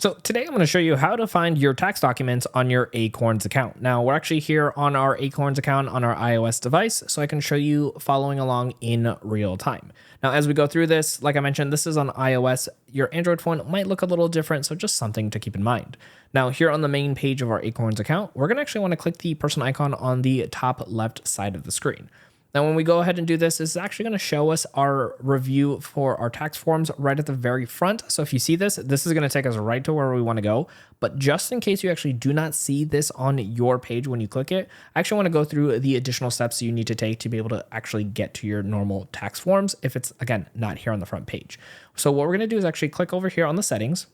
So today I'm going to show you how to find your tax documents on your Acorns account. Now we're actually here on our Acorns account on our iOS device, so I can show you following along in real time. Now as we go through this, like I mentioned, this is on iOS. Your Android phone might look a little different, so just something to keep in mind. Now here on the main page of our Acorns account, we're going to actually want to click the person icon on the top left side of the screen. Now, when we go ahead and do this, it's actually going to show us our review for our tax forms right at the very front. So if you see this, this is going to take us right to where we want to go. But just in case you actually do not see this on your page when you click it, I actually want to go through the additional steps you need to take to be able to actually get to your normal tax forms if it's, again, not here on the front page. So what we're going to do is actually click over here on the settings.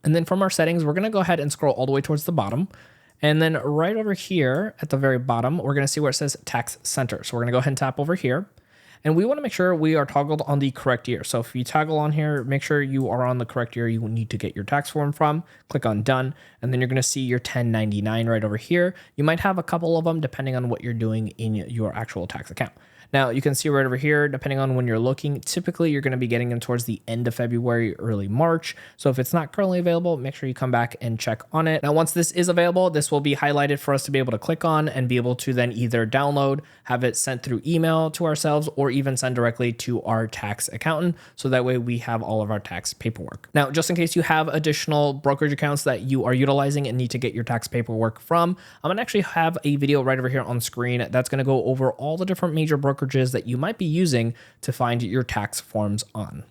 And then from our settings, we're going to go ahead and scroll all the way towards the bottom. And then right over here at the very bottom, we're going to see where it says Tax Center. So we're going to go ahead and tap over here. And we want to make sure we are toggled on the correct year. So if you toggle on here, make sure you are on the correct year you need to get your tax form from. Click on Done. And then you're going to see your 1099 right over here. You might have a couple of them depending on what you're doing in your actual tax account. Now you can see right over here, depending on when you're looking, typically you're going to be getting them towards the end of February, early March. So if it's not currently available, make sure you come back and check on it. Now, once this is available, this will be highlighted for us to be able to click on and be able to then either download, have it sent through email to ourselves, or even send directly to our tax accountant. So that way we have all of our tax paperwork. Now, just in case you have additional brokerage accounts that you are utilizing and need to get your tax paperwork from, I'm going to actually have a video right over here on screen that's going to go over all the different major brokerages that you might be using to find your tax forms on.